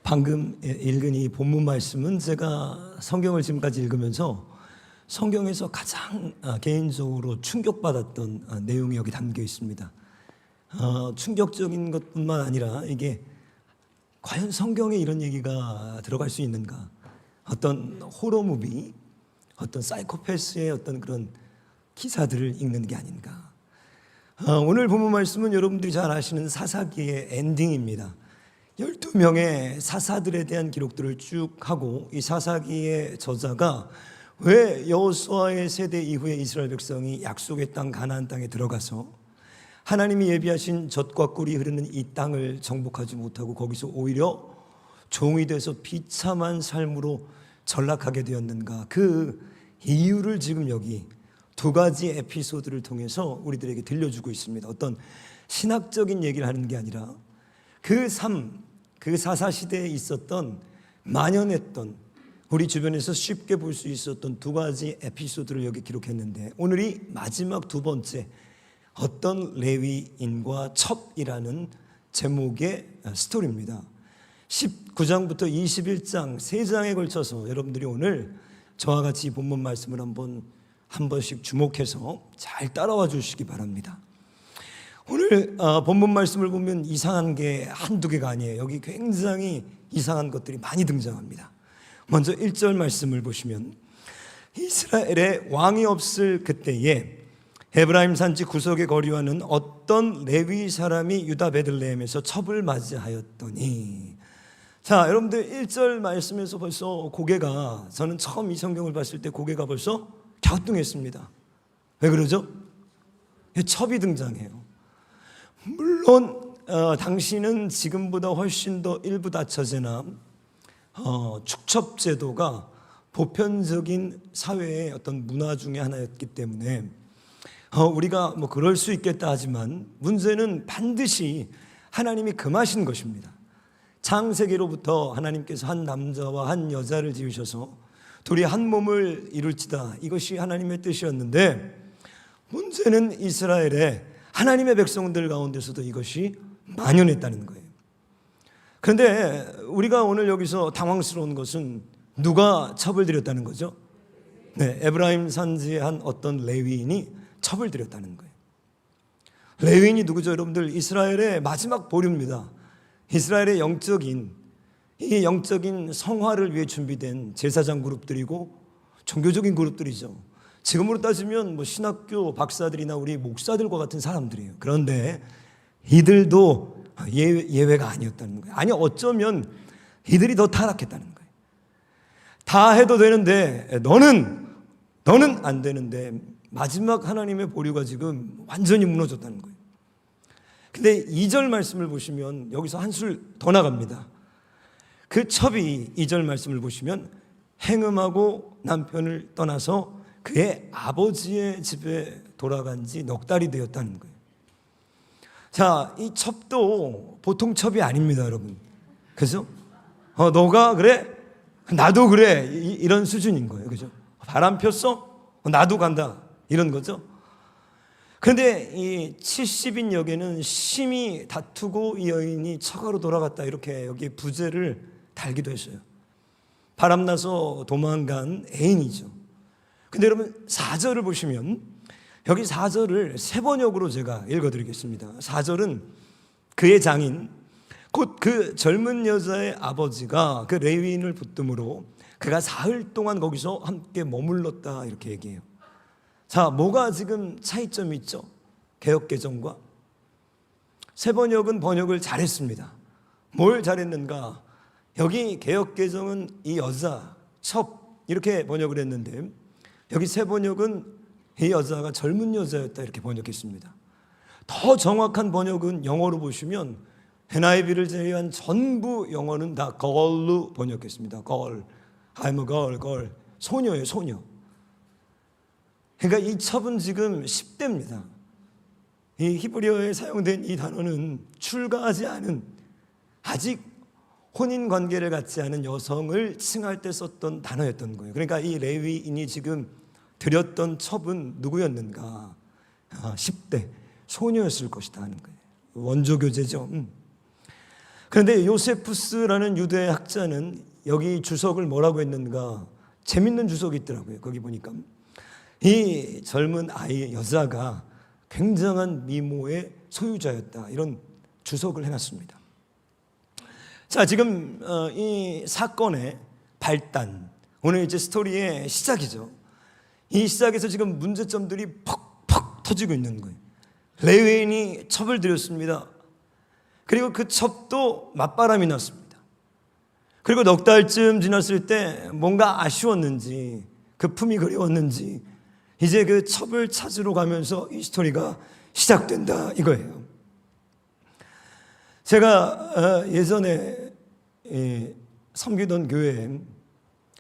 방금 읽은 이 본문 말씀은 제가 성경을 지금까지 읽으면서 성경에서 가장 개인적으로 충격받았던 내용이 여기 담겨 있습니다. 충격적인 것뿐만 아니라 이게 과연 성경에 이런 얘기가 들어갈 수 있는가? 어떤 호러무비, 어떤 사이코패스의 어떤 그런 기사들을 읽는 게 아닌가? 오늘 본문 말씀은 여러분들이 잘 아시는 사사기의 엔딩입니다. 12명의 사사들에 대한 기록들을 쭉 하고, 이 사사기의 저자가 왜 여호수아의 세대 이후에 이스라엘 백성이 약속의 땅 가나안 땅에 들어가서 하나님이 예비하신 젖과 꿀이 흐르는 이 땅을 정복하지 못하고 거기서 오히려 종이 돼서 비참한 삶으로 전락하게 되었는가, 그 이유를 지금 여기 두 가지 에피소드를 통해서 우리들에게 들려주고 있습니다. 어떤 신학적인 얘기를 하는 게 아니라 그 사사시대에 있었던, 만연했던, 우리 주변에서 쉽게 볼 수 있었던 두 가지 에피소드를 여기 기록했는데, 오늘이 마지막 두 번째, 어떤 레위인과 첩이라는 제목의 스토리입니다. 19장부터 21장 3장에 걸쳐서 여러분들이 오늘 저와 같이 본문 말씀을 한 번씩 주목해서 잘 따라와 주시기 바랍니다. 오늘 본문 말씀을 보면 이상한 게 한두 개가 아니에요. 여기 굉장히 이상한 것들이 많이 등장합니다. 먼저 1절 말씀을 보시면, 이스라엘에 왕이 없을 그때에 에브라임 산지 구석에 거류하는 어떤 레위 사람이 유다 베들레헴에서 첩을 맞이하였더니, 자, 여러분들 1절 말씀에서 벌써 고개가, 저는 처음 이 성경을 봤을 때 고개가 벌써 갸우뚱했습니다. 왜 그러죠? 첩이 등장해요. 물론 당시는 지금보다 훨씬 더 일부 다처제나 축첩제도가 보편적인 사회의 어떤 문화 중에 하나였기 때문에 우리가 뭐 그럴 수 있겠다 하지만, 문제는 반드시 하나님이 금하신 것입니다. 창세기로부터 하나님께서 한 남자와 한 여자를 지으셔서 둘이 한 몸을 이룰지다, 이것이 하나님의 뜻이었는데, 문제는 이스라엘의 하나님의 백성들 가운데서도 이것이 만연했다는 거예요. 그런데 우리가 오늘 여기서 당황스러운 것은 누가 첩을 들였다는 거죠? 네, 에브라임 산지의 한 어떤 레위인이 첩을 들였다는 거예요. 레위인이 누구죠? 여러분들, 이스라엘의 마지막 보류입니다. 이스라엘의 영적인 성화를 위해 준비된 제사장 그룹들이고 종교적인 그룹들이죠. 지금으로 따지면 뭐 신학교 박사들이나 우리 목사들과 같은 사람들이에요. 그런데 이들도 예외가 아니었다는 거예요. 아니, 어쩌면 이들이 더 타락했다는 거예요. 다 해도 되는데 너는 안 되는데, 마지막 하나님의 보류가 지금 완전히 무너졌다는 거예요. 근데 2절 말씀을 보시면 여기서 한술 더 나갑니다. 그 첩이 2절 말씀을 보시면 행음하고 남편을 떠나서 그의 아버지의 집에 돌아간 지 넉 달이 되었다는 거예요. 자, 이 첩도 보통 첩이 아닙니다, 여러분. 그죠? 너가 그래? 나도 그래. 이런 수준인 거예요. 그죠? 바람 폈어? 나도 간다. 이런 거죠. 그런데 이 70인 역에는 심히 다투고 이 여인이 처가로 돌아갔다, 이렇게 여기 부제를 달기도 했어요. 바람나서 도망간 애인이죠. 근데 여러분 4절을 보시면, 여기 4절을 세 번역으로 제가 읽어드리겠습니다. 4절은 그의 장인, 곧 그 젊은 여자의 아버지가 그 레위인을 붙듦으로 그가 사흘 동안 거기서 함께 머물렀다, 이렇게 얘기해요. 자, 뭐가 지금 차이점이 있죠? 개역개정과 세 번역은 번역을 잘했습니다. 뭘 잘했는가? 여기 개역개정은 이 여자, 첩, 이렇게 번역을 했는데, 여기 세 번역은 이 여자가 젊은 여자였다, 이렇게 번역했습니다. 더 정확한 번역은 영어로 보시면 NIV를 제외한 전부 영어는 다 girl로 번역했습니다. girl, I'm a girl. 소녀예요, 소녀. 그러니까 이 첩은 지금 10대입니다. 이 히브리어에 사용된 이 단어는 출가하지 않은, 아직 혼인 관계를 갖지 않은 여성을 칭할 때 썼던 단어였던 거예요. 그러니까 이 레위인이 지금 드렸던 첩은 누구였는가? 10대 소녀였을 것이다 하는 거예요. 원조 교제죠. 그런데 요세푸스라는 유대 학자는 여기 주석을 뭐라고 했는가, 재밌는 주석이 있더라고요. 거기 보니까 이 젊은 아이, 여자가 굉장한 미모의 소유자였다, 이런 주석을 해놨습니다. 자, 지금 이 사건의 발단, 오늘 이제 스토리의 시작이죠. 이 시작에서 지금 문제점들이 퍽퍽 터지고 있는 거예요. 레위인이 첩을 들였습니다. 그리고 그 첩도 맞바람이 났습니다. 그리고 넉 달쯤 지났을 때 뭔가 아쉬웠는지, 그 품이 그리웠는지 이제 그 첩을 찾으러 가면서 이 스토리가 시작된다, 이거예요. 제가 예전에 섬기던 교회,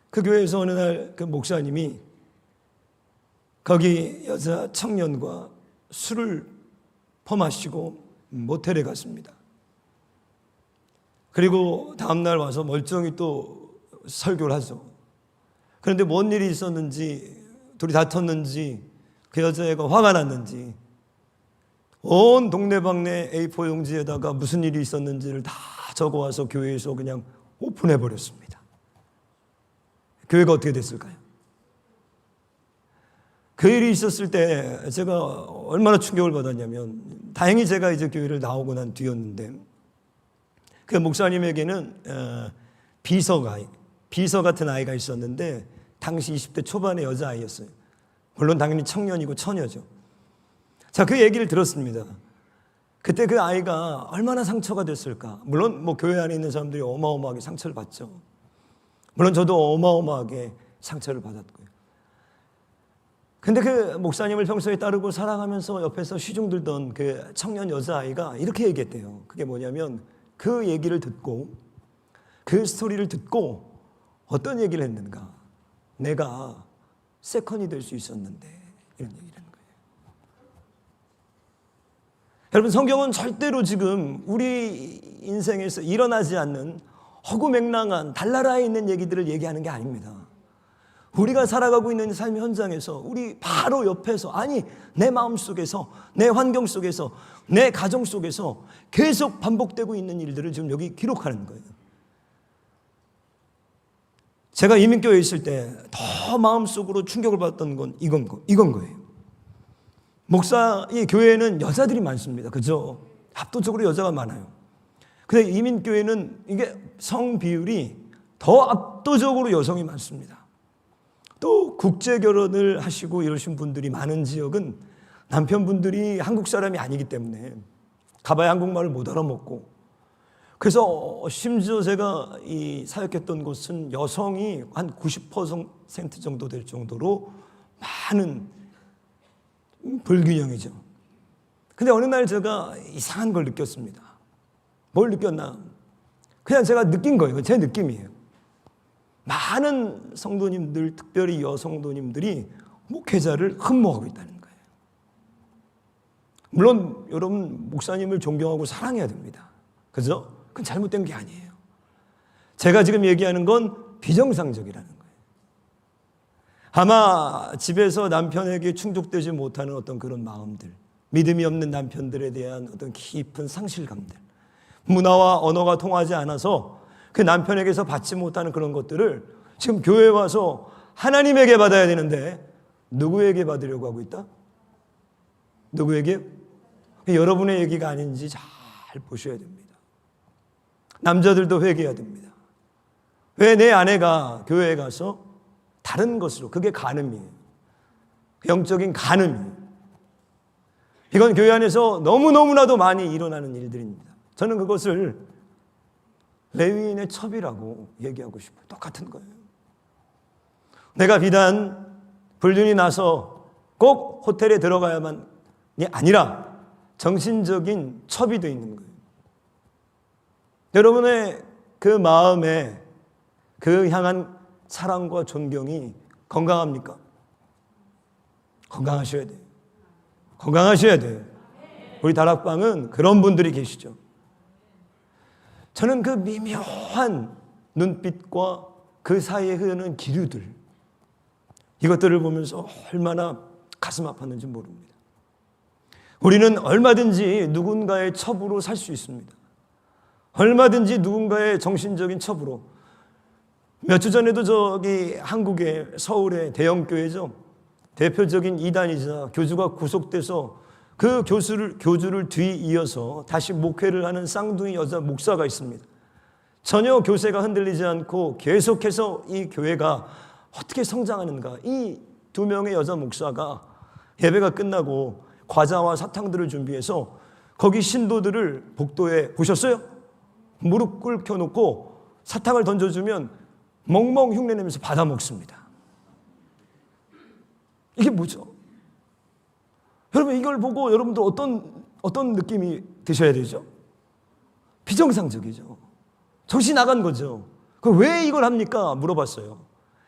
그 교회에서 어느 날 그 목사님이 거기 여자 청년과 술을 퍼마시고 모텔에 갔습니다. 그리고 다음날 와서 멀쩡히 또 설교를 하죠. 그런데 뭔 일이 있었는지, 둘이 다퉜는지, 그 여자애가 화가 났는지 온 동네방네 A4 용지에다가 무슨 일이 있었는지를 다 적어와서 교회에서 그냥 오픈해버렸습니다. 교회가 어떻게 됐을까요? 그 일이 있었을 때 제가 얼마나 충격을 받았냐면, 다행히 제가 이제 교회를 나오고 난 뒤였는데, 그 목사님에게는 비서 같은 아이가 있었는데 당시 20대 초반의 여자아이였어요. 물론 당연히 청년이고 처녀죠. 자, 그 얘기를 들었습니다. 그때 그 아이가 얼마나 상처가 됐을까. 물론 뭐 교회 안에 있는 사람들이 어마어마하게 상처를 받죠. 물론 저도 어마어마하게 상처를 받았고요. 근데 그 목사님을 평소에 따르고 사랑하면서 옆에서 시중 들던 그 청년 여자아이가 이렇게 얘기했대요. 그게 뭐냐면, 그 얘기를 듣고, 그 스토리를 듣고 어떤 얘기를 했는가, 내가 세컨이 될 수 있었는데, 이런 얘기를 하는 거예요. 여러분, 성경은 절대로 지금 우리 인생에서 일어나지 않는 허구맹랑한 달나라에 있는 얘기들을 얘기하는 게 아닙니다. 우리가 살아가고 있는 삶의 현장에서, 우리 바로 옆에서, 아니 내 마음속에서, 내 환경 속에서, 내 가정 속에서 계속 반복되고 있는 일들을 지금 여기 기록하는 거예요. 제가 이민교회에 있을 때 더 마음속으로 충격을 받았던 건 이건 거예요. 목사의 교회에는 여자들이 많습니다. 그죠? 압도적으로 여자가 많아요. 근데 이민교회는 이게 성 비율이 더 압도적으로 여성이 많습니다. 또 국제 결혼을 하시고 이러신 분들이 많은 지역은 남편분들이 한국 사람이 아니기 때문에 가봐야 한국말을 못 알아먹고, 그래서 심지어 제가 이 사역했던 곳은 여성이 한 90% 정도 될 정도로 많은 불균형이죠. 근데 어느 날 제가 이상한 걸 느꼈습니다. 뭘 느꼈나? 그냥 제가 느낀 거예요. 제 느낌이에요. 많은 성도님들, 특별히 여성도님들이 목회자를 흠모하고 있다는 거예요. 물론 여러분, 목사님을 존경하고 사랑해야 됩니다. 그죠? 그건 잘못된 게 아니에요. 제가 지금 얘기하는 건 비정상적이라는 거예요. 아마 집에서 남편에게 충족되지 못하는 어떤 그런 마음들, 믿음이 없는 남편들에 대한 어떤 깊은 상실감들, 문화와 언어가 통하지 않아서 그 남편에게서 받지 못하는 그런 것들을 지금 교회에 와서 하나님에게 받아야 되는데 누구에게 받으려고 하고 있다? 누구에게? 여러분의 얘기가 아닌지 잘 보셔야 됩니다. 남자들도 회개해야 됩니다. 왜 내 아내가 교회에 가서 다른 것으로, 그게 간음이에요. 영적인 간음이에요. 이건 교회 안에서 너무너무나도 많이 일어나는 일들입니다. 저는 그것을 레위인의 첩이라고 얘기하고 싶어요. 똑같은 거예요. 내가 비단 불륜이 나서 꼭 호텔에 들어가야만이 아니라 정신적인 첩이 되어 있는 거예요. 여러분의 그 마음에 그 향한 사랑과 존경이 건강합니까? 건강하셔야 돼요. 건강하셔야 돼요. 우리 다락방은 그런 분들이 계시죠. 저는 그 미묘한 눈빛과 그 사이에 흐르는 기류들, 이것들을 보면서 얼마나 가슴 아팠는지 모릅니다. 우리는 얼마든지 누군가의 첩으로 살 수 있습니다. 얼마든지 누군가의 정신적인 첩으로. 몇 주 전에도 저기 한국의 서울의 대형교회죠. 대표적인 이단이자 교주가 구속돼서 그 교주를 뒤이어서 다시 목회를 하는 쌍둥이 여자 목사가 있습니다. 전혀 교세가 흔들리지 않고 계속해서 이 교회가 어떻게 성장하는가. 이 두 명의 여자 목사가 예배가 끝나고 과자와 사탕들을 준비해서 거기 신도들을 복도에 보셨어요? 무릎 꿇겨 놓고 사탕을 던져주면 멍멍 흉내내면서 받아 먹습니다. 이게 뭐죠? 여러분, 이걸 보고 여러분들 어떤 느낌이 드셔야 되죠? 비정상적이죠. 정신 나간 거죠. 왜 이걸 합니까? 물어봤어요.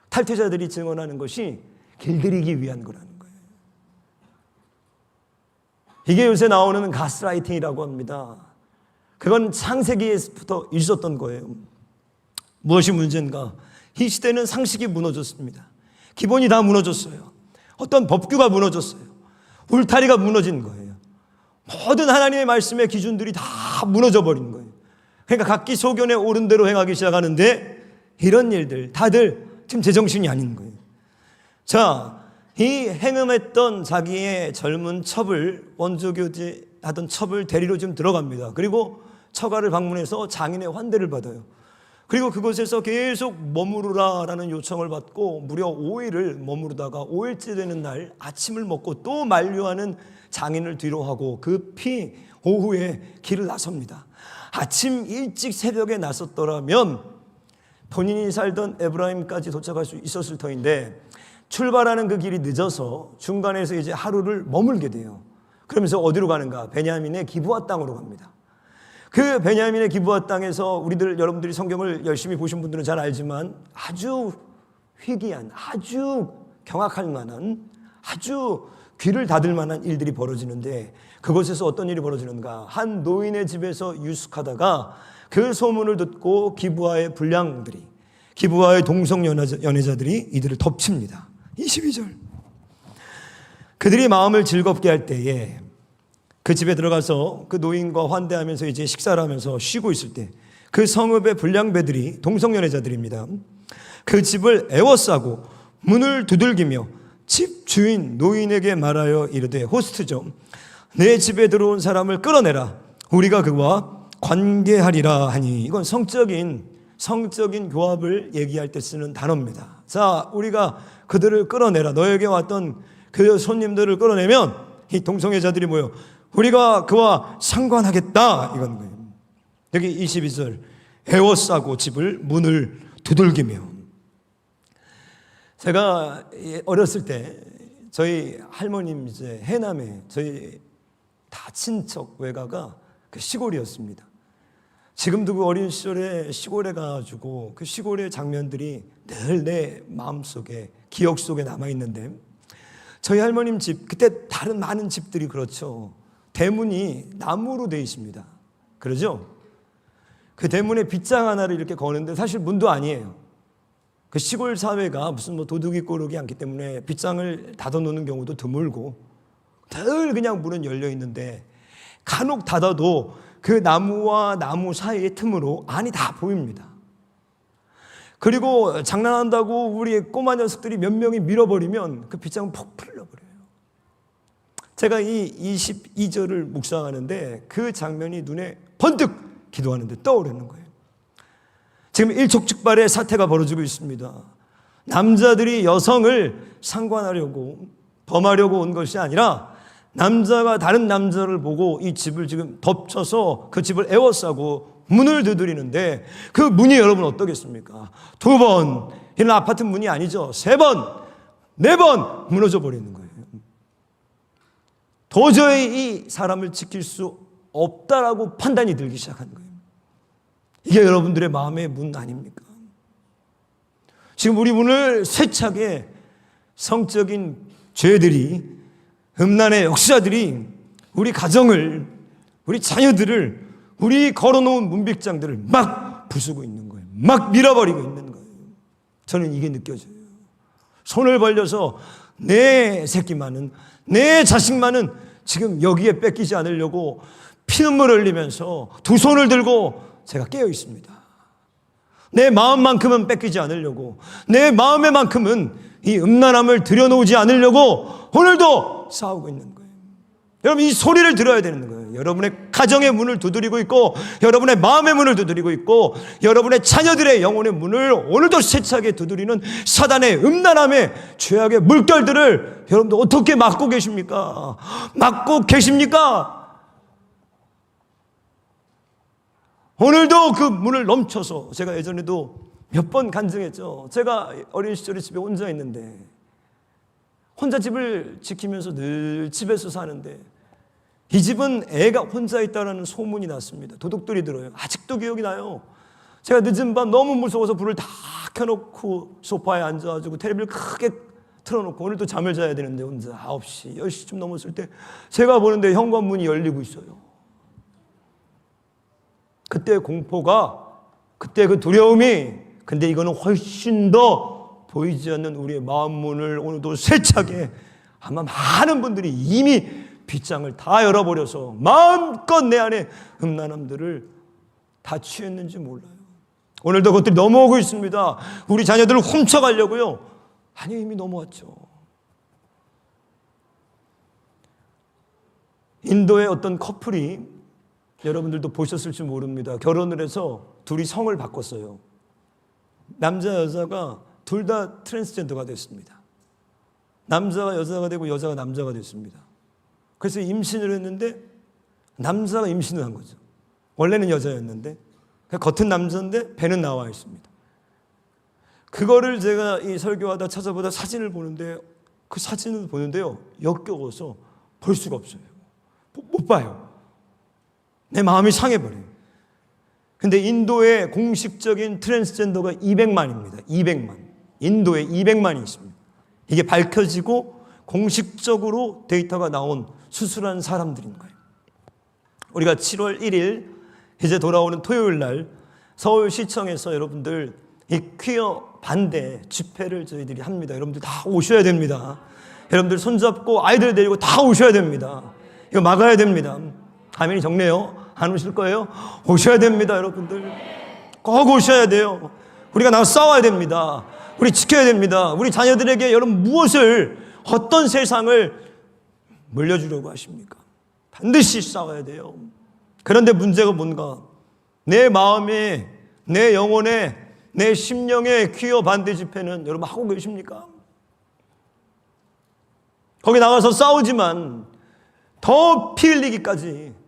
탈퇴자들이 증언하는 것이 길들이기 위한 거라는 거예요. 이게 요새 나오는 가스라이팅이라고 합니다. 그건 창세기에부터 있었던 거예요. 무엇이 문제인가? 이 시대는 상식이 무너졌습니다. 기본이 다 무너졌어요. 어떤 법규가 무너졌어요. 울타리가 무너진 거예요. 모든 하나님의 말씀의 기준들이 다 무너져 버린 거예요. 그러니까 각기 소견에 옳은 대로 행하기 시작하는데 이런 일들 다들 지금 제정신이 아닌 거예요. 자, 이 행음했던 자기의 젊은 첩을, 원조교제 하던 첩을 데리러 지금 들어갑니다. 그리고 처가를 방문해서 장인의 환대를 받아요. 그리고 그곳에서 계속 머무르라라는 요청을 받고 무려 5일을 머무르다가 5일째 되는 날 아침을 먹고 또 만류하는 장인을 뒤로 하고 급히 오후에 길을 나섭니다. 아침 일찍 새벽에 나섰더라면 본인이 살던 에브라임까지 도착할 수 있었을 터인데 출발하는 그 길이 늦어서 중간에서 이제 하루를 머물게 돼요. 그러면서 어디로 가는가? 베냐민의 기브아 땅으로 갑니다. 그 베냐민의 기브아 땅에서 여러분들이 성경을 열심히 보신 분들은 잘 알지만 아주 희귀한, 아주 경악할 만한, 아주 귀를 닫을 만한 일들이 벌어지는데 그곳에서 어떤 일이 벌어지는가? 한 노인의 집에서 유숙하다가 그 소문을 듣고 기브아의 불량들이, 기브아의 동성 연애자들이 이들을 덮칩니다. 22절. 그들이 마음을 즐겁게 할 때에 그 집에 들어가서 그 노인과 환대하면서 이제 식사를 하면서 쉬고 있을 때 그 성읍의 불량배들이 동성 연애자들입니다. 그 집을 애워싸고 문을 두들기며 집 주인 노인에게 말하여 이르되, 호스트죠, 내 집에 들어온 사람을 끌어내라. 우리가 그와 관계하리라 하니. 이건 성적인 교합을 얘기할 때 쓰는 단어입니다. 자, 우리가 그들을 끌어내라. 너에게 왔던 그 손님들을 끌어내면 이 동성애자들이 뭐예요? 우리가 그와 상관하겠다. 이건 거예요. 여기 22절. 애워싸고 집을 문을 두들기며. 제가 어렸을 때 저희 할머님 이제 해남에 저희 다 친척 외가가 그 시골이었습니다. 지금도 그 어린 시절에 시골에 가가지고 그 시골의 장면들이 늘 내 마음속에, 기억 속에 남아있는데 저희 할머님 집, 그때 다른 많은 집들이 그렇죠. 대문이 나무로 되어 있습니다. 그러죠? 그 대문에 빗장 하나를 이렇게 거는데 사실 문도 아니에요. 그 시골 사회가 무슨 뭐 도둑이 꼬르기 않기 때문에 빗장을 닫아놓는 경우도 드물고 늘 그냥 문은 열려 있는데 간혹 닫아도 그 나무와 나무 사이의 틈으로 안이 다 보입니다. 그리고 장난한다고 우리 꼬마 녀석들이 몇 명이 밀어버리면 그 빗장은 퍽 풀려버려요. 제가 이 22절을 묵상하는데 그 장면이 눈에 번뜩 기도하는데 떠오르는 거예요. 지금 일촉즉발의 사태가 벌어지고 있습니다. 남자들이 여성을 상관하려고, 범하려고 온 것이 아니라 남자가 다른 남자를 보고 이 집을 지금 덮쳐서 그 집을 애워싸고 문을 두드리는데 그 문이 여러분 어떠겠습니까? 2번, 이런 아파트 문이 아니죠. 3번, 4번 무너져 버리는 거예요. 도저히 이 사람을 지킬 수 없다라고 판단이 들기 시작한 거예요. 이게 여러분들의 마음의 문 아닙니까? 지금 우리 문을 세차게 성적인 죄들이, 음란의 역사들이 우리 가정을, 우리 자녀들을, 우리 걸어놓은 문빗장들을 막 부수고 있는 거예요. 막 밀어버리고 있는 거예요. 저는 이게 느껴져요. 손을 벌려서 내 새끼만은, 내 자식만은 지금 여기에 뺏기지 않으려고 피눈물 흘리면서 두 손을 들고 제가 깨어 있습니다. 내 마음만큼은 뺏기지 않으려고, 내 마음에만큼은 이 음란함을 들여놓지 않으려고 오늘도 싸우고 있는 거예요. 여러분, 이 소리를 들어야 되는 거예요. 여러분의 가정의 문을 두드리고 있고, 여러분의 마음의 문을 두드리고 있고, 여러분의 자녀들의 영혼의 문을 오늘도 세차게 두드리는 사단의 음란함의 죄악의 물결들을 여러분들 어떻게 막고 계십니까? 막고 계십니까? 오늘도 그 문을 넘쳐서, 제가 예전에도 몇 번 간증했죠. 제가 어린 시절에 집에 혼자 있는데, 혼자 집을 지키면서 늘 집에서 사는데, 이 집은 애가 혼자 있다는 소문이 났습니다. 도둑들이 들어요. 아직도 기억이 나요. 제가 늦은 밤 너무 무서워서 불을 다 켜놓고 소파에 앉아가지고 텔레비를 크게 틀어놓고, 오늘도 잠을 자야 되는데 혼자 9시, 10시쯤 넘었을 때 제가 보는데 현관문이 열리고 있어요. 그때 공포가, 그때 그 두려움이, 근데 이거는 훨씬 더 보이지 않는 우리의 마음 문을 오늘도 세차게, 아마 많은 분들이 이미 빗장을 다 열어버려서 마음껏 내 안에 음란함들을 다 취했는지 몰라요. 오늘도 그것들이 넘어오고 있습니다. 우리 자녀들을 훔쳐가려고요. 아니, 이미 넘어왔죠. 인도의 어떤 커플이, 여러분들도 보셨을지 모릅니다. 결혼을 해서 둘이 성을 바꿨어요. 남자 여자가 둘 다 트랜스젠더가 됐습니다. 남자가 여자가 되고 여자가 남자가 됐습니다. 그래서 임신을 했는데 남자가 임신을 한 거죠. 원래는 여자였는데 겉은 남자인데 배는 나와 있습니다. 그거를 제가 이 설교하다 찾아보다 사진을 보는데, 그 사진을 보는데요, 역겨워서 볼 수가 없어요. 못 봐요. 내 마음이 상해버려요. 근데 인도의 공식적인 트랜스젠더가 200만입니다. 200만. 인도에 200만이 있습니다. 이게 밝혀지고 공식적으로 데이터가 나온 수술한 사람들인 거예요. 우리가 7월 1일 이제 돌아오는 토요일 날 서울시청에서 여러분들 이 퀴어 반대 집회를 저희들이 합니다. 여러분들 다 오셔야 됩니다. 여러분들 손잡고 아이들 데리고 다 오셔야 됩니다. 이거 막아야 됩니다. 아멘이 적네요. 안 오실 거예요? 오셔야 됩니다. 여러분들 꼭 오셔야 돼요. 우리가 나가서 싸워야 됩니다. 우리 지켜야 됩니다. 우리 자녀들에게 여러분 무엇을, 어떤 세상을 물려주려고 하십니까? 반드시 싸워야 돼요. 그런데 문제가 뭔가, 내 마음에, 내 영혼에, 내 심령의 퀴어 반대 집회는 여러분 하고 계십니까? 거기 나가서 싸우지만 더 피 흘리기까지,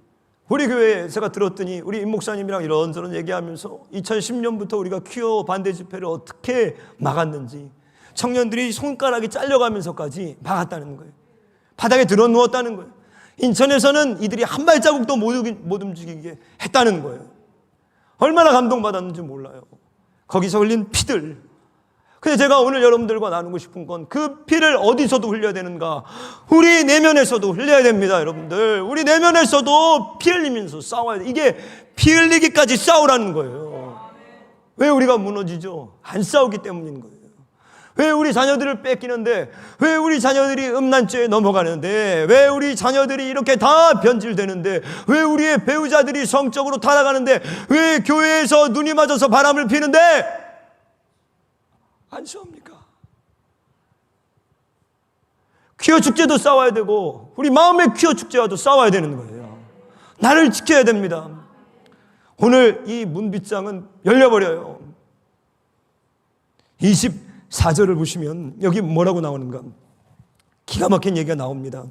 우리 교회에 제가 들었더니 우리 임 목사님이랑 이런저런 얘기하면서 2010년부터 우리가 퀴어 반대 집회를 어떻게 막았는지, 청년들이 손가락이 잘려가면서까지 막았다는 거예요. 바닥에 들어 누웠다는 거예요. 인천에서는 이들이 한 발자국도 못 움직이게 했다는 거예요. 얼마나 감동받았는지 몰라요. 거기서 흘린 피들. 근데 제가 오늘 여러분들과 나누고 싶은 건, 그 피를 어디서도 흘려야 되는가? 우리 내면에서도 흘려야 됩니다, 여러분들. 우리 내면에서도 피 흘리면서 싸워야 돼. 이게 피 흘리기까지 싸우라는 거예요. 왜 우리가 무너지죠? 안 싸우기 때문인 거예요. 왜 우리 자녀들을 뺏기는데, 왜 우리 자녀들이 음란죄에 넘어가는데, 왜 우리 자녀들이 이렇게 다 변질되는데, 왜 우리의 배우자들이 성적으로 타락하는데, 왜 교회에서 눈이 맞아서 바람을 피는데 안 싸웁니까? 퀴어 축제도 싸워야 되고, 우리 마음의 퀴어 축제와도 싸워야 되는 거예요. 나를 지켜야 됩니다. 오늘 이 문빗장은 열려버려요. 24절을 보시면 여기 뭐라고 나오는가? 기가 막힌 얘기가 나옵니다.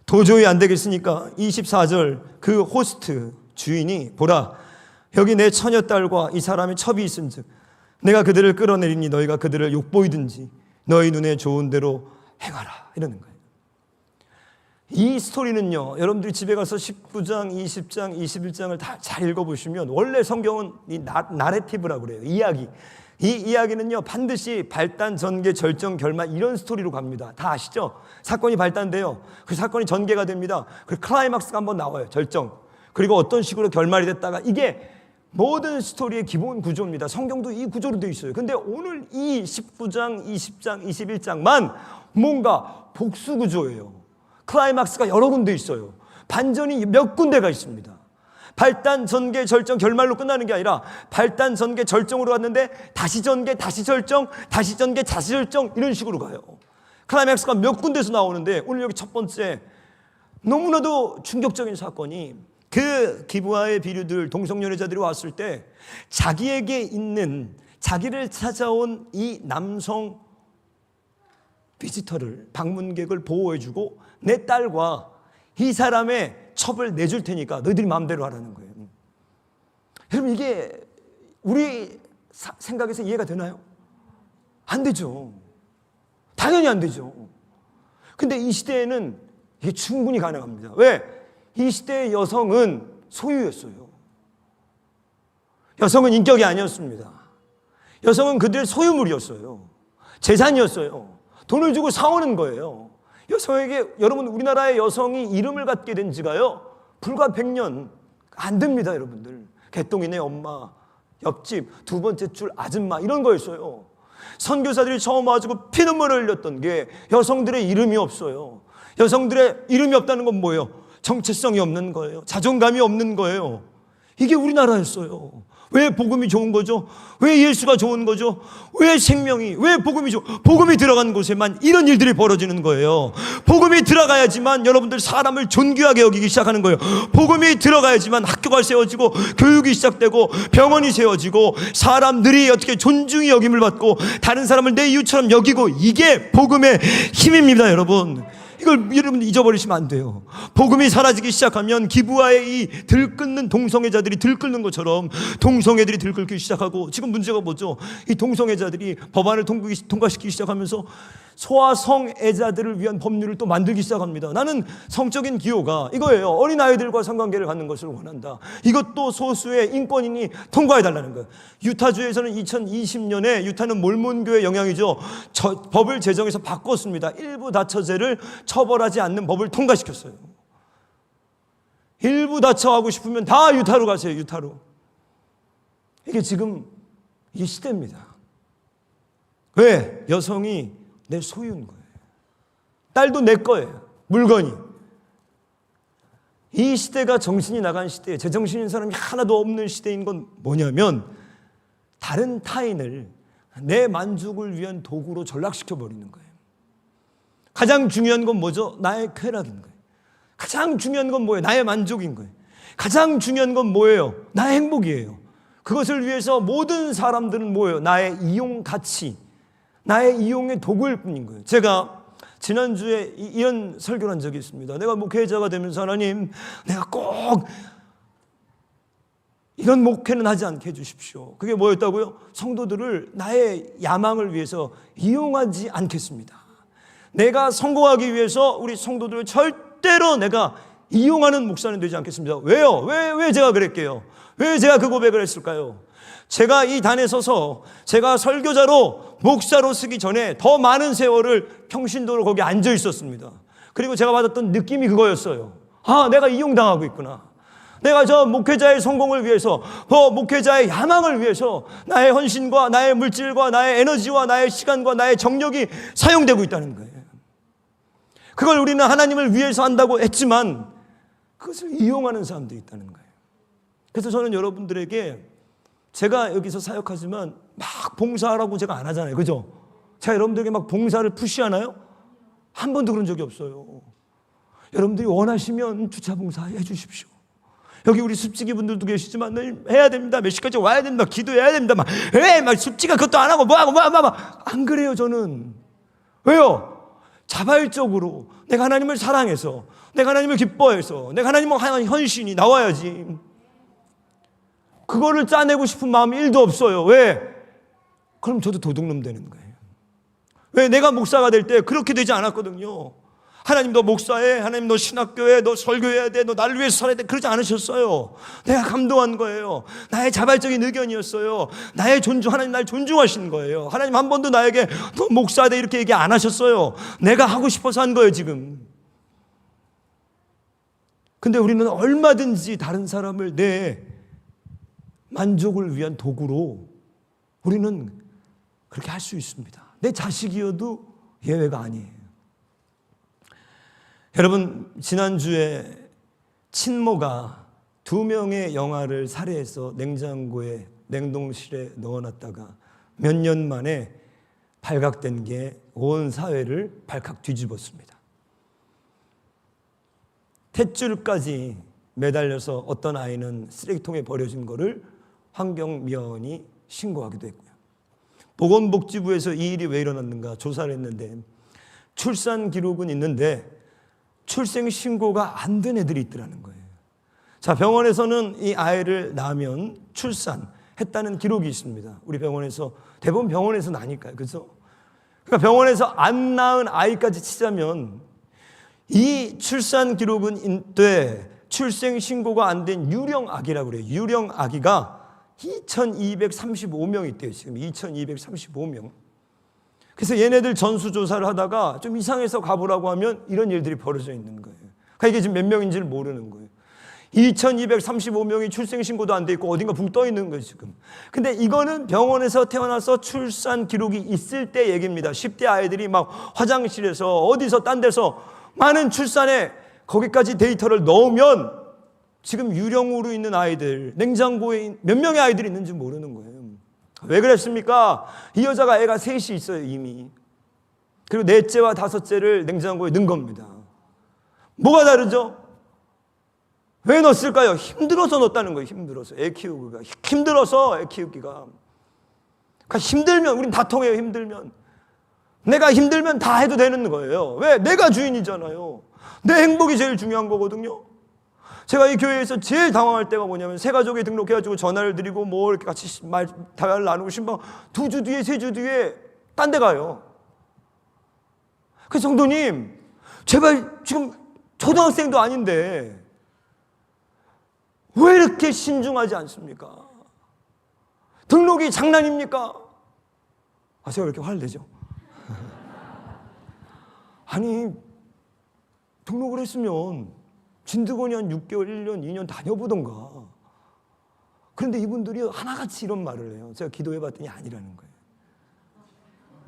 도저히 안 되겠으니까 24절 그 호스트 주인이, 보라, 여기 내 처녀딸과 이 사람의 첩이 있은즉 내가 그들을 끌어내리니 너희가 그들을 욕보이든지 너희 눈에 좋은 대로 행하라, 이러는 거예요. 이 스토리는요, 여러분들이 집에 가서 19장, 20장, 21장을 다 잘 읽어보시면, 원래 성경은 이 나레티브라고 그래요. 이야기. 이 이야기는요, 반드시 발단, 전개, 절정, 결말, 이런 스토리로 갑니다. 다 아시죠? 사건이 발단돼요. 그 사건이 전개가 됩니다. 그리고 클라이막스가 한번 나와요. 절정. 그리고 어떤 식으로 결말이 됐다가, 이게 모든 스토리의 기본 구조입니다. 성경도 이 구조로 되어 있어요. 근데 오늘 이 19장, 20장, 21장만 뭔가 복수 구조예요. 클라이막스가 여러 군데 있어요. 반전이 몇 군데가 있습니다. 발단, 전개, 절정, 결말로 끝나는 게 아니라 발단, 전개, 절정으로 갔는데 다시 전개, 다시 절정, 다시 전개, 다시 절정, 이런 식으로 가요. 클라이맥스가 몇 군데서 나오는데 오늘 여기 첫 번째 너무나도 충격적인 사건이, 그 기브아의 비류들, 동성연애자들이 왔을 때 자기에게 있는, 자기를 찾아온 이 남성 비지터를, 방문객을 보호해주고 내 딸과 이 사람의 첩을 내줄 테니까 너희들이 마음대로 하라는 거예요. 여러분, 이게 우리 생각에서 이해가 되나요? 안 되죠. 당연히 안 되죠. 근데 이 시대에는 이게 충분히 가능합니다. 왜? 이 시대의 여성은 소유였어요. 여성은 인격이 아니었습니다. 여성은 그들의 소유물이었어요. 재산이었어요. 돈을 주고 사오는 거예요. 여성에게, 여러분, 우리나라의 여성이 이름을 갖게 된 지가요, 불과 100년 안 됩니다, 여러분들. 개똥이네 엄마, 옆집, 두 번째 줄 아줌마, 이런 거였어요. 선교사들이 처음 와가지고 피눈물을 흘렸던 게 여성들의 이름이 없어요. 여성들의 이름이 없다는 건 뭐예요? 정체성이 없는 거예요. 자존감이 없는 거예요. 이게 우리나라였어요. 왜 복음이 좋은 거죠? 왜 예수가 좋은 거죠? 왜 생명이, 왜 복음이 복음이 들어간 곳에만 이런 일들이 벌어지는 거예요. 복음이 들어가야지만 여러분들 사람을 존귀하게 여기기 시작하는 거예요. 복음이 들어가야지만 학교가 세워지고 교육이 시작되고 병원이 세워지고 사람들이 어떻게 존중이 여김을 받고 다른 사람을 내 이웃처럼 여기고, 이게 복음의 힘입니다, 여러분. 이걸 여러분 잊어버리시면 안 돼요. 복음이 사라지기 시작하면 기브아의 이 들끓는 동성애자들이 들끓는 것처럼 동성애들이 들끓기 시작하고, 지금 문제가 뭐죠? 이 동성애자들이 법안을 통과시키기 시작하면서 소아성애자들을 위한 법률을 또 만들기 시작합니다. 나는 성적인 기호가 이거예요. 어린아이들과 성관계를 갖는 것을 원한다. 이것도 소수의 인권인이 통과해달라는 거예요. 유타주에서는 2020년에, 유타는 몰몬교의 영향이죠, 법을 제정해서 바꿨습니다. 일부 다처제를 처벌하지 않는 법을 통과시켰어요. 일부 다처하고 싶으면 다 유타로 가세요. 유타로. 이게 지금 이 시대입니다. 왜? 여성이 내 소유인 거예요. 딸도 내 거예요. 물건이. 이 시대가 정신이 나간 시대에, 제정신인 사람이 하나도 없는 시대인 건 뭐냐면, 다른 타인을 내 만족을 위한 도구로 전락시켜 버리는 거예요. 가장 중요한 건 뭐죠? 나의 쾌락인 거예요. 가장 중요한 건 뭐예요? 나의 만족인 거예요. 가장 중요한 건 뭐예요? 나의 행복이에요. 그것을 위해서 모든 사람들은 뭐예요? 나의 이용 가치, 나의 이용의 도구일 뿐인 거예요. 제가 지난주에 이런 설교를 한 적이 있습니다. 내가 목회자가 되면서 하나님, 내가 꼭 이런 목회는 하지 않게 해주십시오. 그게 뭐였다고요? 성도들을 나의 야망을 위해서 이용하지 않겠습니다. 내가 성공하기 위해서 우리 성도들을 절대로 내가 이용하는 목사는 되지 않겠습니다. 왜요? 왜 제가 그랬게요? 왜 제가 그 고백을 했을까요? 제가 이 단에 서서 제가 설교자로, 목사로 쓰기 전에 더 많은 세월을 평신도로 거기 앉아 있었습니다. 그리고 제가 받았던 느낌이 그거였어요. 아, 내가 이용당하고 있구나. 내가 저 목회자의 성공을 위해서, 목회자의 야망을 위해서 나의 헌신과 나의 물질과 나의 에너지와 나의 시간과 나의 정력이 사용되고 있다는 거예요. 그걸 우리는 하나님을 위해서 한다고 했지만 그것을 이용하는 사람들이 있다는 거예요. 그래서 저는 여러분들에게, 제가 여기서 사역하지만 막 봉사하라고 제가 안 하잖아요. 그죠? 제가 여러분들에게 막 봉사를 푸시하나요? 한 번도 그런 적이 없어요. 여러분들이 원하시면 주차 봉사 해주십시오. 여기 우리 습지기 분들도 계시지만 해야 됩니다. 몇 시까지 와야 됩니다. 기도해야 됩니다. 막 습지가 그것도 안 하고 뭐하고 안 그래요, 저는. 왜요? 자발적으로 내가 하나님을 사랑해서, 내가 하나님을 기뻐해서, 내가 하나님을 향한 헌신이 나와야지. 그거를 짜내고 싶은 마음이 1도 없어요. 왜? 그럼 저도 도둑놈 되는 거예요. 왜? 내가 목사가 될 때 그렇게 되지 않았거든요. 하나님 너 목사해, 하나님 너 신학교에, 너 설교해야 돼, 너 나를 위해서 살아야 돼, 그러지 않으셨어요. 내가 감동한 거예요. 나의 자발적인 의견이었어요. 나의 하나님 날 존중하신 거예요. 하나님 한 번도 나에게 너 목사야 돼 이렇게 얘기 안 하셨어요. 내가 하고 싶어서 한 거예요, 지금. 근데 우리는 얼마든지 다른 사람을 내 만족을 위한 도구로 우리는 그렇게 할 수 있습니다. 내 자식이어도 예외가 아니에요. 여러분, 지난주에 친모가 2명의 영아를 살해해서 냉장고에 냉동실에 넣어놨다가 몇 년 만에 발각된 게 온 사회를 발칵 뒤집었습니다. 탯줄까지 매달려서 어떤 아이는 쓰레기통에 버려진 거를 환경미화원이 신고하기도 했고요. 보건복지부에서 이 일이 왜 일어났는가 조사를 했는데 출산 기록은 있는데 출생 신고가 안 된 애들이 있더라는 거예요. 자, 병원에서는 이 아이를 낳으면 출산했다는 기록이 있습니다. 우리 병원에서 대부분 병원에서 나니까요. 그래서 그러니까 병원에서 안 낳은 아이까지 치자면 이 출산 기록은 있되 출생 신고가 안 된 유령 아기라고 그래요. 유령 아기가 2235명 있대요. 지금 2235명. 그래서 얘네들 전수조사를 하다가 좀 이상해서 가보라고 하면 이런 일들이 벌어져 있는 거예요. 그러니까 이게 지금 몇 명인지를 모르는 거예요. 2235명이 출생신고도 안 돼 있고 어딘가 붕 떠 있는 거예요 지금. 근데 이거는 병원에서 태어나서 출산 기록이 있을 때 얘기입니다. 10대 아이들이 막 화장실에서 어디서 딴 데서 많은 출산에 거기까지 데이터를 넣으면 지금 유령으로 있는 아이들, 냉장고에 몇 명의 아이들이 있는지 모르는 거예요. 왜 그랬습니까? 이 여자가 애가 셋이 있어요 이미. 그리고 넷째와 다섯째를 냉장고에 넣은 겁니다. 뭐가 다르죠? 왜 넣었을까요? 힘들어서 넣었다는 거예요. 힘들어서 애 키우기가 힘들어서 애 키우기가. 그러니까 힘들면 우린 다 통해요. 힘들면 내가 힘들면 다 해도 되는 거예요. 왜? 내가 주인이잖아요. 내 행복이 제일 중요한 거거든요. 제가 이 교회에서 제일 당황할 때가 뭐냐면 새 가족에 등록해가지고 전화를 드리고 뭐 이렇게 같이 대화를 나누고 신방 2주 뒤에 3주 뒤에 딴 데 가요. 그 성도님 제발 지금 초등학생도 아닌데 왜 이렇게 신중하지 않습니까? 등록이 장난입니까? 아, 제가 왜 이렇게 화를 내죠? 아니, 등록을 했으면 진드건이 한 6개월, 1년, 2년 다녀보던가. 그런데 이분들이 하나같이 이런 말을 해요. 제가 기도해봤더니 아니라는 거예요.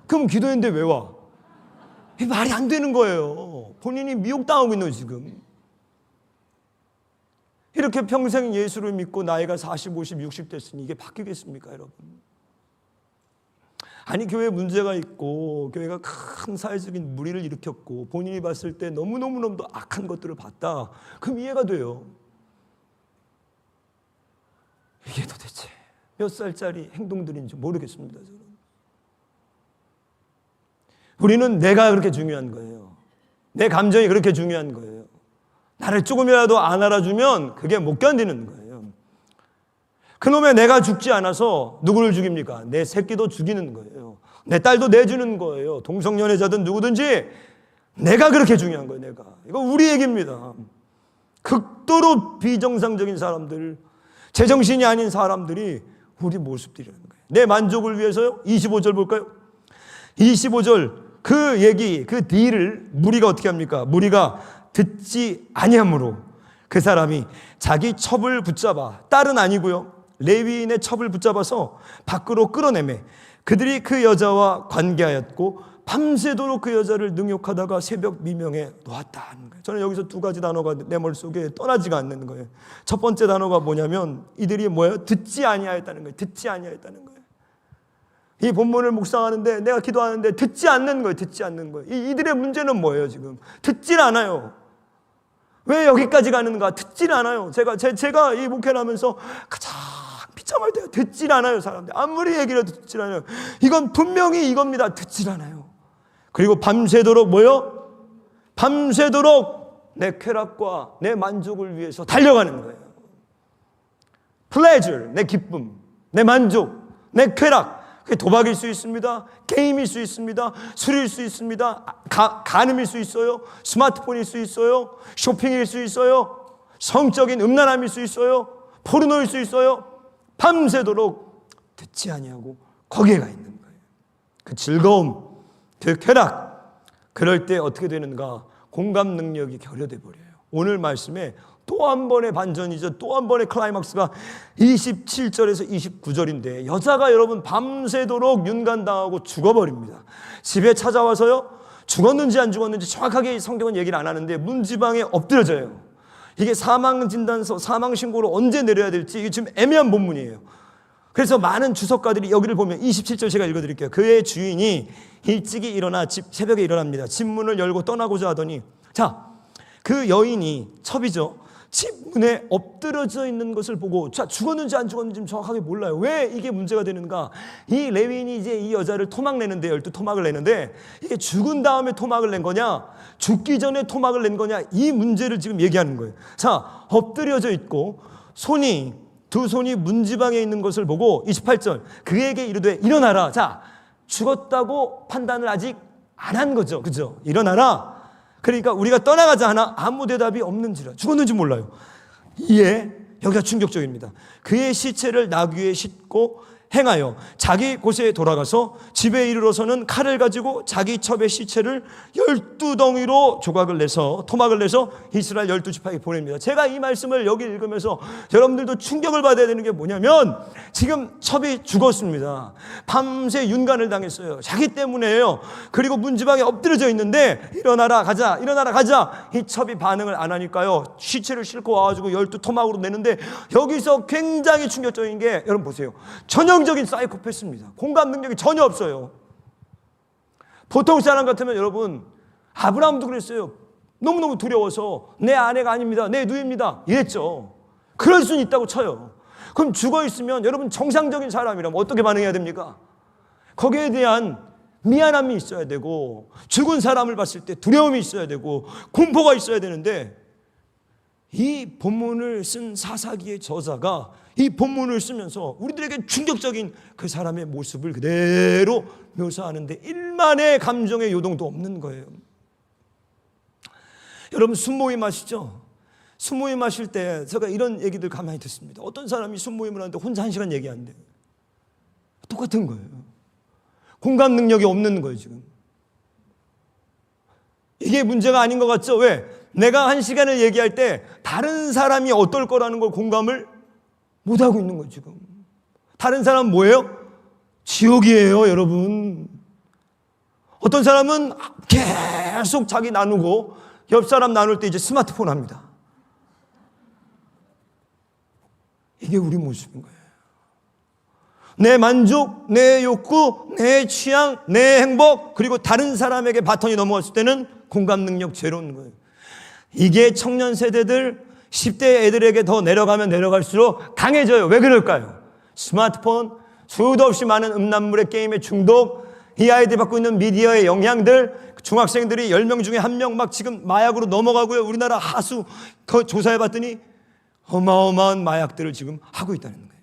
그럼 기도했는데 왜 와? 이 말이 안 되는 거예요. 본인이 미혹당하고 있는 거예요, 지금. 이렇게 평생 예수를 믿고 나이가 40, 50, 60 됐으니 이게 바뀌겠습니까, 여러분? 아니, 교회에 문제가 있고 교회가 큰 사회적인 무리를 일으켰고 본인이 봤을 때 너무너무너무 악한 것들을 봤다. 그럼 이해가 돼요. 이게 도대체 몇 살짜리 행동들인지 모르겠습니다, 저는. 우리는 내가 그렇게 중요한 거예요. 내 감정이 그렇게 중요한 거예요. 나를 조금이라도 안 알아주면 그게 못 견디는 거예요. 그놈의 내가 죽지 않아서 누구를 죽입니까? 내 새끼도 죽이는 거예요. 내 딸도 내주는 거예요. 동성연애자든 누구든지 내가 그렇게 중요한 거예요. 내가. 이거 우리 얘기입니다. 극도로 비정상적인 사람들, 제정신이 아닌 사람들이 우리 모습들이라는 거예요. 내 만족을 위해서요. 25절 볼까요? 25절 그 얘기, 그 딜을 무리가 어떻게 합니까? 무리가 듣지 아니하므로 그 사람이 자기 첩을 붙잡아, 딸은 아니고요, 레위인의 첩을 붙잡아서 밖으로 끌어내매 그들이 그 여자와 관계하였고 밤새도록 그 여자를 능욕하다가 새벽 미명에 놓았다 하는 거예요. 저는 여기서 두 가지 단어가 내 머릿속에 떠나지가 않는 거예요. 첫 번째 단어가 뭐냐면 이들이 뭐예요? 듣지 아니하였다는 거예요. 듣지 아니하였다는 거예요. 이 본문을 묵상하는데 내가 기도하는데 듣지 않는 거예요. 듣지 않는 거예요. 이들의 문제는 뭐예요? 지금 듣질 않아요. 왜 여기까지 가는가? 듣질 않아요. 제가 이 목회를 하면서 가장 비참할 때가 듣질 않아요. 사람들 아무리 얘기를 해도 듣질 않아요. 이건 분명히 이겁니다. 듣질 않아요. 그리고 밤새도록 뭐요? 밤새도록 내 쾌락과 내 만족을 위해서 달려가는 거예요. pleasure, 내 기쁨, 내 만족, 내 쾌락. 그게 도박일 수 있습니다. 게임일 수 있습니다. 술일 수 있습니다. 간음일 수 있어요. 스마트폰일 수 있어요. 쇼핑일 수 있어요. 성적인 음란함일 수 있어요. 포르노일 수 있어요. 밤새도록 듣지 아니하고 거기에 가 있는 거예요. 그 즐거움, 그 쾌락. 그럴 때 어떻게 되는가? 공감 능력이 결여돼 버려요. 오늘 말씀에 또 한 번의 반전이죠. 또 한 번의 클라이막스가 27절에서 29절인데 여자가 여러분 밤새도록 윤간당하고 죽어버립니다. 집에 찾아와서요, 죽었는지 안 죽었는지 정확하게 성경은 얘기를 안 하는데 문지방에 엎드려져요. 이게 사망진단서, 사망신고를 언제 내려야 될지 이게 지금 애매한 본문이에요. 그래서 많은 주석가들이 여기를 보면 27절 제가 읽어드릴게요. 그의 주인이 일찍이 일어나 새벽에 일어납니다. 집 문을 열고 떠나고자 하더니, 자, 그 여인이 첩이죠. 집 문에 엎드러져 있는 것을 보고, 자, 죽었는지 안 죽었는지 정확하게 몰라요. 왜 이게 문제가 되는가? 이 레위인이 이제 이 여자를 토막 내는데, 12토막을 내는데, 이게 죽은 다음에 토막을 낸 거냐, 죽기 전에 토막을 낸 거냐, 이 문제를 지금 얘기하는 거예요. 자, 엎드려져 있고 두 손이 문지방에 있는 것을 보고, 28절, 그에게 이르되 일어나라. 자, 죽었다고 판단을 아직 안 한 거죠. 그죠? 일어나라. 그러니까 우리가 떠나가자 하나 아무 대답이 없는지라. 죽었는지 몰라요. 이에 여기가 충격적입니다. 그의 시체를 나귀에 싣고 행하여 자기 곳에 돌아가서 집에 이르러서는 칼을 가지고 자기 첩의 시체를 12덩이로 조각을 내서 토막을 내서 이스라엘 12지파에게 보냅니다. 제가 이 말씀을 여기 읽으면서 여러분들도 충격을 받아야 되는 게 뭐냐면, 지금 첩이 죽었습니다. 밤새 윤간을 당했어요. 자기 때문에요. 그리고 문지방에 엎드려져 있는데 일어나라 가자, 일어나라 가자. 이 첩이 반응을 안 하니까요, 시체를 싣고 와가지고 12토막으로 내는데, 여기서 굉장히 충격적인 게, 여러분 보세요, 전형적인 사이코패스입니다. 공감 능력이 전혀 없어요. 보통 사람 같으면, 여러분, 아브라함도 그랬어요. 너무너무 두려워서 내 아내가 아닙니다, 내 누이입니다 이랬죠. 그럴 수는 있다고 쳐요. 그럼 죽어있으면 여러분 정상적인 사람이라면 어떻게 반응해야 됩니까? 거기에 대한 미안함이 있어야 되고, 죽은 사람을 봤을 때 두려움이 있어야 되고, 공포가 있어야 되는데, 이 본문을 쓴 사사기의 저자가 이 본문을 쓰면서 우리들에게 충격적인 그 사람의 모습을 그대로 묘사하는데 일만의 감정의 요동도 없는 거예요. 여러분, 순모임 아시죠? 순모임 하실 때 제가 이런 얘기들 가만히 듣습니다. 어떤 사람이 순모임을 하는데 혼자 1시간 얘기한대요. 똑같은 거예요. 공감 능력이 없는 거예요. 지금 이게 문제가 아닌 것 같죠? 왜? 내가 1시간을 얘기할 때 다른 사람이 어떨 거라는 걸 공감을 못하고 있는 거예요. 지금 다른 사람은 뭐예요? 지옥이에요. 여러분, 어떤 사람은 계속 자기 나누고 옆 사람 나눌 때 이제 스마트폰 합니다. 이게 우리 모습인 거예요. 내 만족, 내 욕구, 내 취향, 내 행복, 그리고 다른 사람에게 바톤이 넘어갔을 때는 공감 능력 제로인 거예요. 이게 청년 세대들, 10대 애들에게 더 내려가면 내려갈수록 강해져요. 왜 그럴까요? 스마트폰, 수도 없이 많은 음란물의 게임의 중독, 이 아이들이 받고 있는 미디어의 영향들, 중학생들이 10명 중에 1명 막 지금 마약으로 넘어가고요. 우리나라 하수 그 조사해봤더니 어마어마한 마약들을 지금 하고 있다는 거예요.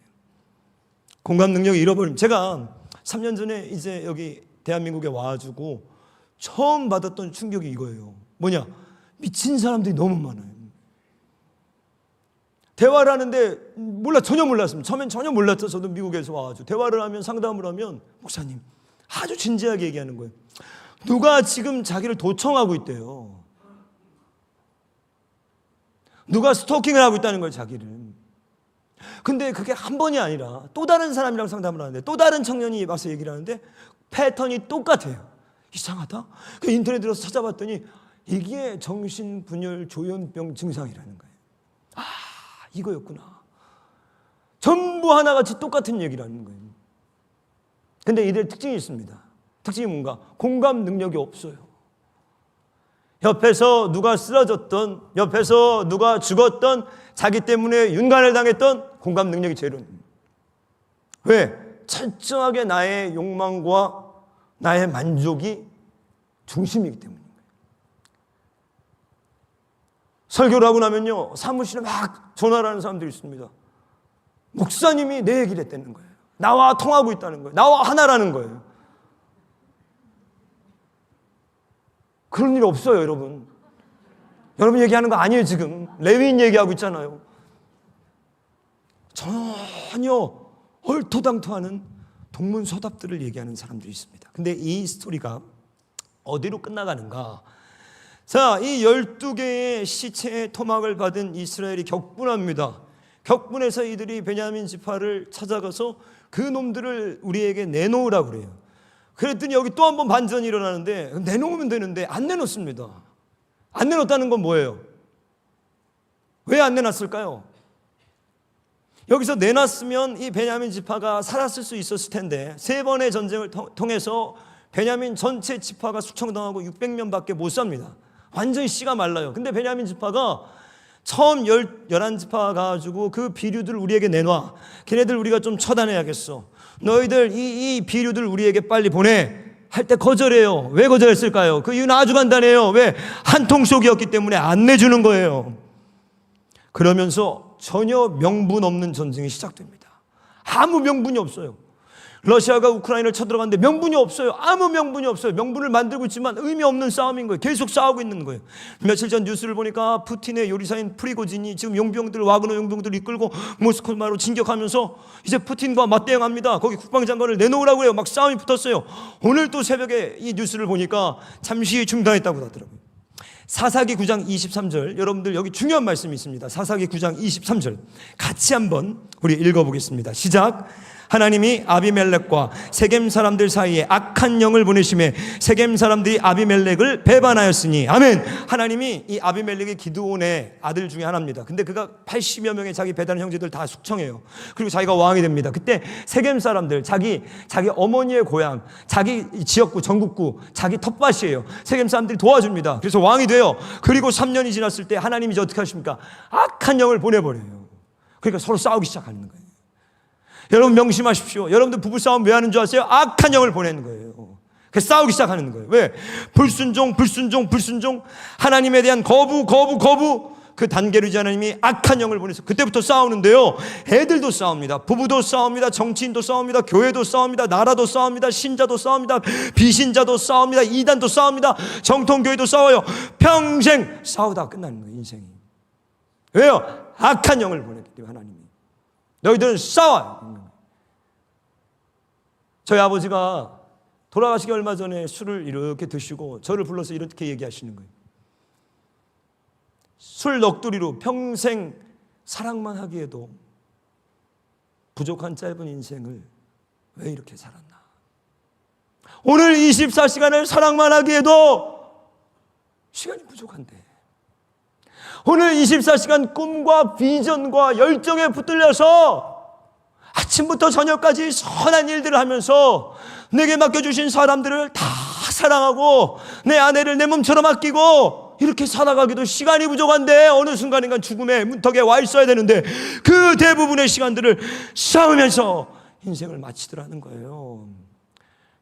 공감 능력이 잃어버림. 제가 3년 전에 이제 여기 대한민국에 와가지고 처음 받았던 충격이 이거예요. 뭐냐? 미친 사람들이 너무 많아요. 대화를 하는데 전혀 몰랐습니다. 처음엔 전혀 몰랐죠. 저도 미국에서 와가지고 대화를 하면, 상담을 하면, 목사님 아주 진지하게 얘기하는 거예요. 누가 지금 자기를 도청하고 있대요. 누가 스토킹을 하고 있다는 거예요, 자기를. 근데 그게 한 번이 아니라 또 다른 사람이랑 상담을 하는데, 또 다른 청년이 와서 얘기를 하는데 패턴이 똑같아요. 이상하다. 그 인터넷 들어서 찾아봤더니 이게 정신분열 조현병 증상이라는 거예요. 아, 이거였구나. 전부 하나같이 똑같은 얘기를 하는 거예요. 근데 이들 특징이 있습니다. 특징이 뭔가? 공감 능력이 없어요. 옆에서 누가 쓰러졌던, 옆에서 누가 죽었던, 자기 때문에 윤간을 당했던, 공감 능력이 제로입니다. 왜? 철저하게 나의 욕망과 나의 만족이 중심이기 때문입니다. 설교를 하고 나면요, 사무실에 막 전화를 하는 사람들이 있습니다. 목사님이 내 얘기를 했다는 거예요. 나와 통하고 있다는 거예요. 나와 하나라는 거예요. 그런 일 없어요, 여러분. 여러분 얘기하는 거 아니에요. 지금 레위인 얘기하고 있잖아요. 전혀 얼토당토하는 동문서답들을 얘기하는 사람들이 있습니다. 근데 이 스토리가 어디로 끝나가는가? 자, 이 12개의 시체의 토막을 받은 이스라엘이 격분합니다. 격분해서 이들이 베냐민 지파를 찾아가서 그 놈들을 우리에게 내놓으라고 그래요. 그랬더니 여기 또 한 번 반전이 일어나는데, 내놓으면 되는데 안 내놓습니다. 안 내놓았다는 건 뭐예요? 왜 안 내놨을까요? 여기서 내놨으면 이 베냐민 지파가 살았을 수 있었을 텐데, 세 번의 전쟁을 통해서 베냐민 전체 지파가 숙청당하고 600명밖에 못 삽니다. 완전히 씨가 말라요. 근데 베냐민 지파가 처음 11지파 가지고 그 비류들 우리에게 내놔. 걔네들 우리가 좀 처단해야겠어. 너희들 이 비류들 우리에게 빨리 보내. 할 때 거절해요. 왜 거절했을까요? 그 이유는 아주 간단해요. 왜? 한 통속이었기 때문에 안 내주는 거예요. 그러면서 전혀 명분 없는 전쟁이 시작됩니다. 아무 명분이 없어요. 러시아가 우크라이나를 쳐들어갔는데 명분이 없어요. 아무 명분이 없어요. 명분을 만들고 있지만 의미 없는 싸움인 거예요. 계속 싸우고 있는 거예요. 며칠 전 뉴스를 보니까 푸틴의 요리사인 프리고진이 지금 용병들, 와그너 용병들을 이끌고 모스크바로 진격하면서 이제 푸틴과 맞대응합니다. 거기 국방장관을 내놓으라고 해요. 막 싸움이 붙었어요. 오늘 또 새벽에 이 뉴스를 보니까 잠시 중단했다고 하더라고요. 사사기 9장 23절, 여러분들 여기 중요한 말씀이 있습니다. 사사기 9장 23절 같이 한번 우리 읽어보겠습니다. 시작. 하나님이 아비멜렉과 세겜 사람들 사이에 악한 영을 보내심에 세겜 사람들이 아비멜렉을 배반하였으니. 아멘. 하나님이 이 아비멜렉이 기드온의 아들 중에 하나입니다. 근데 그가 80여 명의 자기 배단 형제들 다 숙청해요. 그리고 자기가 왕이 됩니다. 그때 세겜 사람들, 자기 어머니의 고향, 자기 지역구, 전국구, 자기 텃밭이에요. 세겜 사람들이 도와줍니다. 그래서 왕이 돼요. 그리고 3년이 지났을 때 하나님이 이제 어떻게 하십니까? 악한 영을 보내버려요. 그러니까 서로 싸우기 시작하는 거예요. 여러분 명심하십시오. 여러분들 부부싸움 왜 하는 줄 아세요? 악한 영을 보내는 거예요. 그래서 싸우기 시작하는 거예요. 왜? 불순종. 하나님에 대한 거부. 그 단계로 이제 하나님이 악한 영을 보내서 그때부터 싸우는데요. 애들도 싸웁니다. 부부도 싸웁니다. 정치인도 싸웁니다. 교회도 싸웁니다. 나라도 싸웁니다. 신자도 싸웁니다. 비신자도 싸웁니다. 이단도 싸웁니다. 정통교회도 싸워요. 평생 싸우다가 끝나는 거예요, 인생이. 왜요? 악한 영을 보냈기 때문에 하나님이. 너희들은 싸워. 저희 아버지가 돌아가시기 얼마 전에 술을 이렇게 드시고 저를 불러서 이렇게 얘기하시는 거예요. 술 넋두리로 평생 사랑만 하기에도 부족한 짧은 인생을 왜 이렇게 살았나. 오늘 24시간을 사랑만 하기에도 시간이 부족한데, 오늘 24시간 꿈과 비전과 열정에 붙들려서 아침부터 저녁까지 선한 일들을 하면서 내게 맡겨주신 사람들을 다 사랑하고 내 아내를 내 몸처럼 아끼고 이렇게 살아가기도 시간이 부족한데 어느 순간인가 죽음의 문턱에 와 있어야 되는데 그 대부분의 시간들을 싸우면서 인생을 마치더라는 거예요.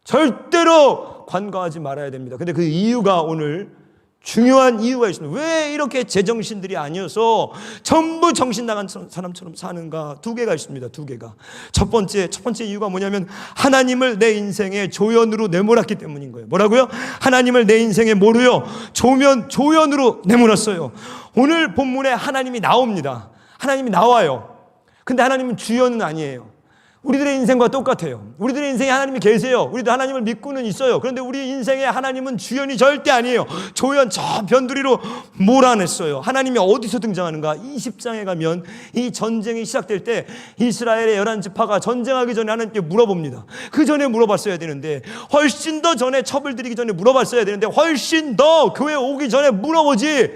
절대로 관과하지 말아야 됩니다. 근데 그 이유가 오늘 중요한 이유가 있습니다. 왜 이렇게 제정신들이 아니어서 전부 정신 나간 사람처럼 사는가? 두 개가 있습니다. 두 개가. 첫 번째 이유가 뭐냐면 하나님을 내 인생의 조연으로 내몰았기 때문인 거예요. 뭐라고요? 하나님을 내 인생의 뭐로요? 조연으로 내몰았어요. 오늘 본문에 하나님이 나옵니다. 하나님이 나와요. 근데 하나님은 주연은 아니에요. 우리들의 인생과 똑같아요. 우리들의 인생에 하나님이 계세요. 우리도 하나님을 믿고는 있어요. 그런데 우리 인생에 하나님은 주연이 절대 아니에요. 조연 저 변두리로 몰아냈어요. 하나님이 어디서 등장하는가? 20장에 가면 이 전쟁이 시작될 때 이스라엘의 11지파가 전쟁하기 전에 하나님께 물어봅니다. 그 전에 물어봤어야 되는데, 훨씬 더 전에 첩을 들이기 전에 물어봤어야 되는데, 훨씬 더 교회 오기 전에 물어보지.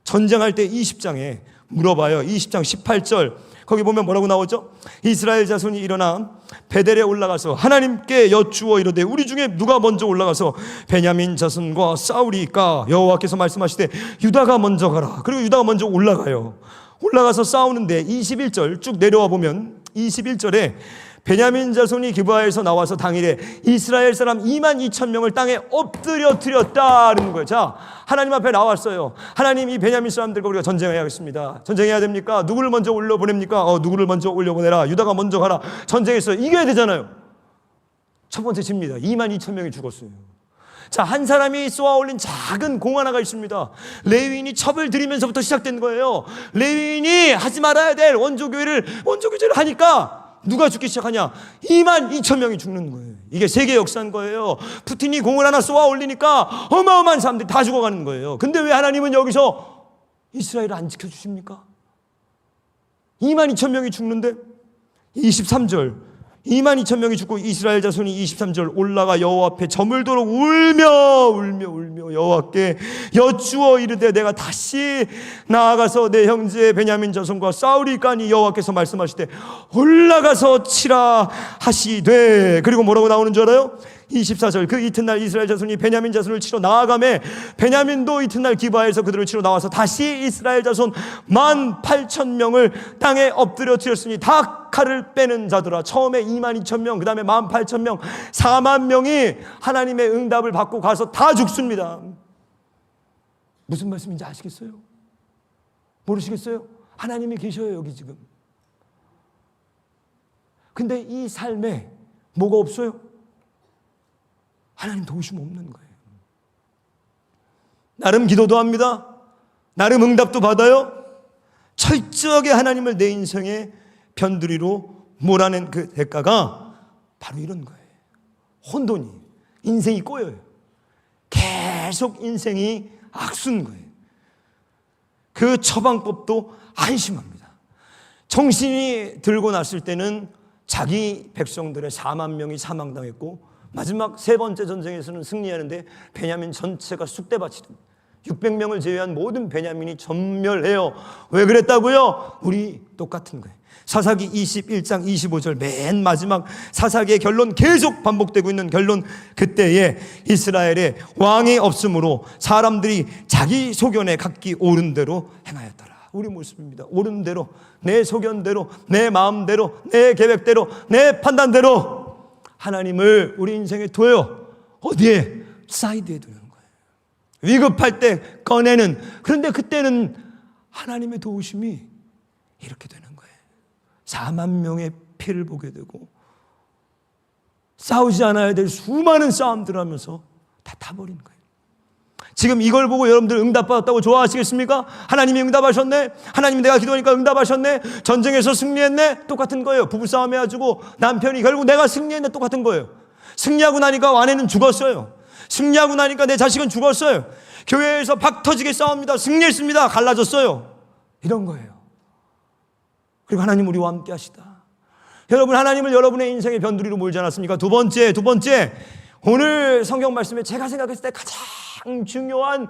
전쟁할 때 20장에 물어봐요. 20장 18절 거기 보면 뭐라고 나오죠? 이스라엘 자손이 일어나 베델에 올라가서 하나님께 여쭈어 이르되 우리 중에 누가 먼저 올라가서 베냐민 자손과 싸우리까? 여호와께서 말씀하시되 유다가 먼저 가라. 그리고 유다가 먼저 올라가요. 올라가서 싸우는데 21절 쭉 내려와 보면 21절에 베냐민 자손이 기브아에서 나와서 당일에 이스라엘 사람 22,000명을 땅에 엎드려뜨렸다는 거예요. 자, 하나님 앞에 나왔어요. 하나님, 이 베냐민 사람들과 우리가 전쟁해야겠습니다. 전쟁해야 됩니까? 누구를 먼저 올려보냅니까? 누구를 먼저 올려보내라. 유다가 먼저 가라. 전쟁에서 이겨야 되잖아요. 첫 번째 집니다. 22,000명이 죽었어요. 자, 한 사람이 쏘아 올린 작은 공 하나가 있습니다. 레위인이 첩을 들이면서부터 시작된 거예요. 레위인이 하지 말아야 될 원조교제를 하니까 누가 죽기 시작하냐? 22,000명이 죽는 거예요. 이게 세계 역사인 거예요. 푸틴이 공을 하나 쏘아 올리니까 어마어마한 사람들이 다 죽어가는 거예요. 근데 왜 하나님은 여기서 이스라엘을 안 지켜주십니까? 22,000명이 죽는데 23절 22,000명이 죽고 이스라엘 자손이 23절 올라가 여호와 앞에 저물도록 울며 여호와께 여쭈어 이르되 내가 다시 나아가서 내 형제 베냐민 자손과 싸우리까니 여호와께서 말씀하시되 올라가서 치라 하시되, 그리고 뭐라고 나오는 줄 알아요? 24절 그 이튿날 이스라엘 자손이 베냐민 자손을 치러 나아가매 베냐민도 이튿날 기브아에서 그들을 치러 나와서 다시 이스라엘 자손 18,000명을 땅에 엎드려 드렸으니 다 칼을 빼는 자들아. 처음에 22,000명, 그 다음에 18,000명, 4만 명이 하나님의 응답을 받고 가서 다 죽습니다. 무슨 말씀인지 아시겠어요? 모르시겠어요? 하나님이 계셔요 여기 지금. 근데 이 삶에 뭐가 없어요? 하나님 도우심 없는 거예요. 나름 기도도 합니다. 나름 응답도 받아요. 철저하게 하나님을 내 인생의 변두리로 몰아낸 그 대가가 바로 이런 거예요. 혼돈이, 인생이 꼬여요. 계속 인생이 악순 거예요. 그 처방법도 안심합니다. 정신이 들고 났을 때는 자기 백성들의 4만 명이 사망당했고 마지막 세 번째 전쟁에서는 승리하는데 베냐민 전체가 쑥대밭이 됩니다. 600명을 제외한 모든 베냐민이 전멸해요. 왜 그랬다고요? 우리 똑같은 거예요. 사사기 21장 25절 맨 마지막 사사기의 결론, 계속 반복되고 있는 결론, 그때에 이스라엘에 왕이 없으므로 사람들이 자기 소견에 각기 옳은 대로 행하였더라. 우리 모습입니다. 옳은 대로, 내 소견대로, 내 마음대로, 내 계획대로, 내 판단대로 하나님을 우리 인생에 둬요. 어디에? 사이드에 두는 거예요. 위급할 때 꺼내는. 그런데 그때는 하나님의 도우심이 이렇게 되는 거예요. 4만 명의 피를 보게 되고 싸우지 않아야 될 수많은 싸움들을 하면서 다 타버린 거예요. 지금 이걸 보고 여러분들 응답받았다고 좋아하시겠습니까? 하나님이 응답하셨네? 하나님이 내가 기도하니까 응답하셨네? 전쟁에서 승리했네? 똑같은 거예요. 부부싸움 해가지고 남편이 결국 내가 승리했네? 똑같은 거예요. 승리하고 나니까 아내는 죽었어요. 승리하고 나니까 내 자식은 죽었어요. 교회에서 박 터지게 싸웁니다. 승리했습니다. 갈라졌어요. 이런 거예요. 그리고 하나님 우리와 함께 하시다. 여러분, 하나님을 여러분의 인생의 변두리로 몰지 않았습니까? 두 번째, 오늘 성경 말씀에 제가 생각했을 때 가장 중요한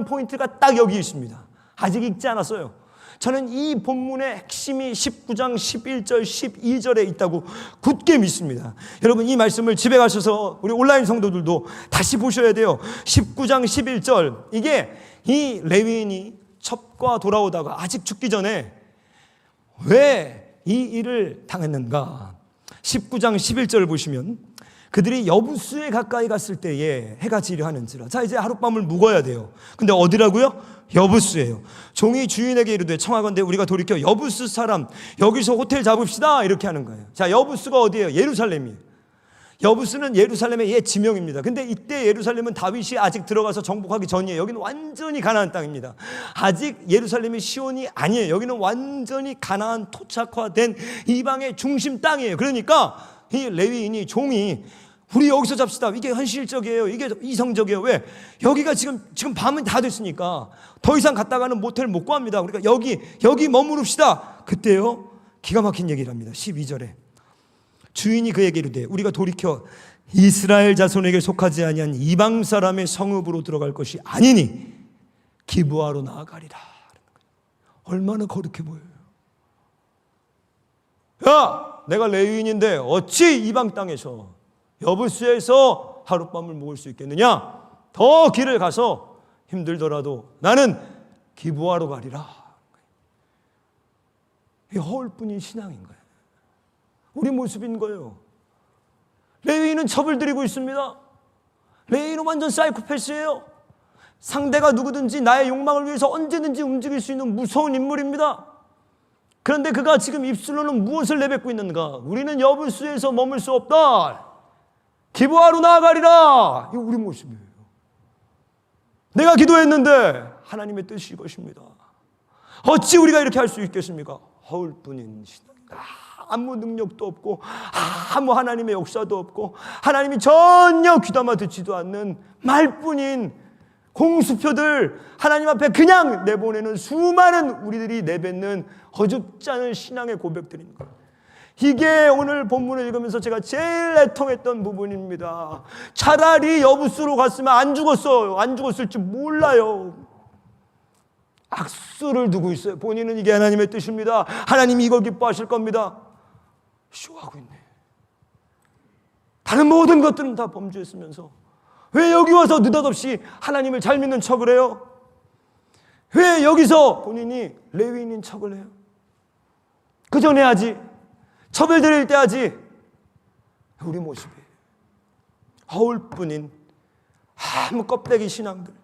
포인트가 딱 여기 있습니다. 아직 읽지 않았어요. 저는 이 본문의 핵심이 19장 11절 12절에 있다고 굳게 믿습니다. 여러분, 이 말씀을 집에 가셔서 우리 온라인 성도들도 다시 보셔야 돼요. 19장 11절, 이게 이 레위인이 첩과 돌아오다가 아직 죽기 전에 왜 이 일을 당했는가. 19장 11절을 보시면 그들이 여부스에 가까이 갔을 때에 해가 지려 하는지라. 자, 이제 하룻밤을 묵어야 돼요. 근데 어디라고요? 여부스예요. 종이 주인에게 이르되 청하건대 우리가 돌이켜 여부스 사람 여기서 호텔 잡읍시다, 이렇게 하는 거예요. 자, 여부스가 어디예요? 예루살렘이에요. 여부스는 예루살렘의 옛 지명입니다. 근데 이때 예루살렘은 다윗이 아직 들어가서 정복하기 전이에요. 여기는 완전히 가나안 땅입니다. 아직 예루살렘이 시온이 아니에요. 여기는 완전히 가나안 토착화된 이방의 중심 땅이에요. 그러니까 이 레위인이, 종이 우리 여기서 잡시다. 이게 현실적이에요. 이게 이성적이에요. 왜? 여기가 지금 밤은 다 됐으니까 더 이상 갔다가는 모텔 못 구합니다. 그러니까 여기 머무릅시다. 그때요, 기가 막힌 얘기를 합니다. 12절에 주인이 그에게 이르되 우리가 돌이켜 이스라엘 자손에게 속하지 아니한 이방 사람의 성읍으로 들어갈 것이 아니니 기브아로 나아가리라. 얼마나 거룩해 보여요. 야, 내가 레위인인데 어찌 이방 땅에서 여부스에서 하룻밤을 묵을 수 있겠느냐? 더 길을 가서 힘들더라도 나는 기브아로 가리라. 이게 허울뿐인 신앙인 거예요. 우리 모습인 거예요. 레위인은 첩을 들이고 있습니다. 레위인은 완전 사이코패스예요. 상대가 누구든지 나의 욕망을 위해서 언제든지 움직일 수 있는 무서운 인물입니다. 그런데 그가 지금 입술로는 무엇을 내뱉고 있는가? 우리는 여부스에서 머물 수 없다. 기브아로 나아가리라. 이거 우리 모습이에요. 내가 기도했는데 하나님의 뜻이 이것입니다. 어찌 우리가 이렇게 할 수 있겠습니까? 허울뿐인 신앙이다. 아무 능력도 없고 아무 하나님의 역사도 없고 하나님이 전혀 귀담아 듣지도 않는 말뿐인 공수표들, 하나님 앞에 그냥 내보내는 수많은 우리들이 내뱉는 어줍지 않은 신앙의 고백들인 거예요. 이게 오늘 본문을 읽으면서 제가 제일 애통했던 부분입니다. 차라리 여부수로 갔으면 안 죽었어요. 안 죽었을지 몰라요. 악수를 두고 있어요. 본인은 이게 하나님의 뜻입니다. 하나님이 이걸 기뻐하실 겁니다. 쇼하고 있네. 다른 모든 것들은 다 범죄했으면서 왜 여기 와서 느닷없이 하나님을 잘 믿는 척을 해요? 왜 여기서 본인이 레위인인 척을 해요? 그 전에 하지, 첩을 드릴 때 하지. 우리 모습이 허울뿐인 아무 껍데기 신앙들.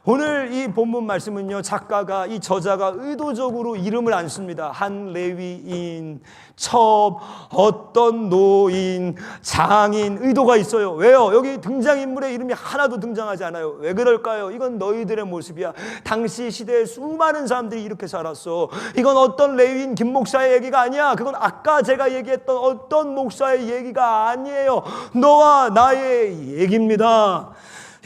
오늘 이 본문 말씀은요, 작가가, 이 저자가 의도적으로 이름을 안 씁니다. 한 레위인, 첩, 어떤 노인, 장인, 의도가 있어요. 왜요? 여기 등장인물의 이름이 하나도 등장하지 않아요. 왜 그럴까요? 이건 너희들의 모습이야. 당시 시대에 수많은 사람들이 이렇게 살았어. 이건 어떤 레위인 김 목사의 얘기가 아니야. 그건 아까 제가 얘기했던 어떤 목사의 얘기가 아니에요. 너와 나의 얘기입니다.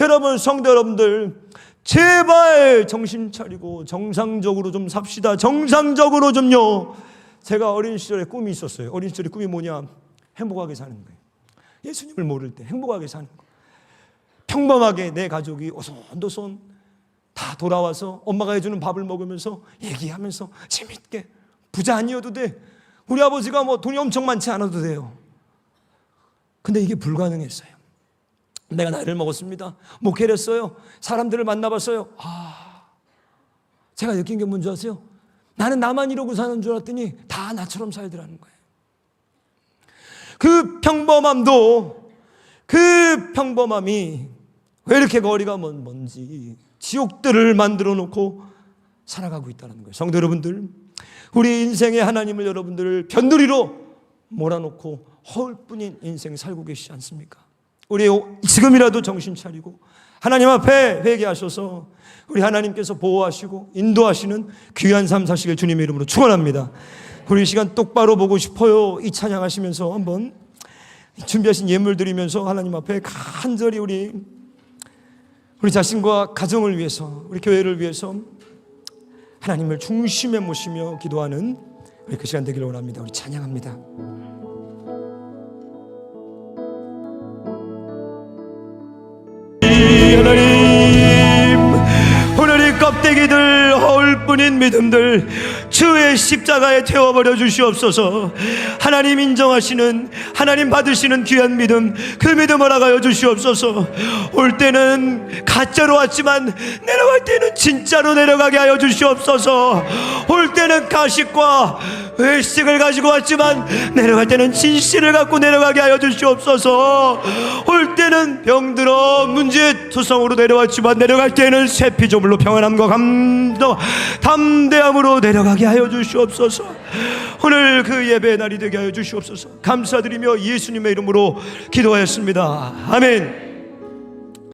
여러분, 성도 여러분들, 제발 정신 차리고 정상적으로 좀 삽시다. 정상적으로 좀요. 제가 어린 시절에 꿈이 있었어요. 어린 시절에 꿈이 뭐냐? 행복하게 사는 거예요. 예수님을 모를 때 행복하게 사는 거. 평범하게 내 가족이 오손도손 다 돌아와서 엄마가 해주는 밥을 먹으면서 얘기하면서 재밌게. 부자 아니어도 돼. 우리 아버지가 뭐 돈이 엄청 많지 않아도 돼요. 근데 이게 불가능했어요. 내가 나이를 먹었습니다. 목회를 했어요. 사람들을 만나봤어요. 제가 느낀 게 뭔지 아세요? 나는 나만 이러고 사는 줄 알았더니 다 나처럼 살더라는 거예요. 그 평범함도, 그 평범함이 왜 이렇게 거리가 먼지 지옥들을 만들어 놓고 살아가고 있다는 거예요. 성도 여러분들, 우리 인생의 하나님을 여러분들 변두리로 몰아놓고 허울뿐인 인생 살고 계시지 않습니까? 우리 지금이라도 정신 차리고 하나님 앞에 회개하셔서 우리 하나님께서 보호하시고 인도하시는 귀한 삶 사시길 주님의 이름으로 축원합니다. 우리 시간 똑바로 보고 싶어요. 이 찬양하시면서 한번 준비하신 예물 드리면서 하나님 앞에 간절히 우리 자신과 가정을 위해서, 우리 교회를 위해서 하나님을 중심에 모시며 기도하는 우리 그 시간 되기를 원합니다. 우리 찬양합니다. 하나님, 오늘 이 껍데기들, 허울뿐인 믿음들 주의 십자가에 태워버려 주시옵소서. 하나님 인정하시는, 하나님 받으시는 귀한 믿음, 그 믿음 허락하여 주시옵소서. 올 때는 가짜로 왔지만 내려갈 때는 진짜로 내려가게 하여 주시옵소서. 올 때는 가식과 외식을 가지고 왔지만 내려갈 때는 진실을 갖고 내려가게 하여 주시옵소서. 올 때는 병들어 문제투성으로 내려왔지만 내려갈 때는 새 피조물로 평안함과 담대함으로 내려가게 하여 주시옵소서. 오늘 그 예배의 날이 되게 하여 주시옵소서. 감사드리며 예수님의 이름으로 기도하였습니다. 아멘.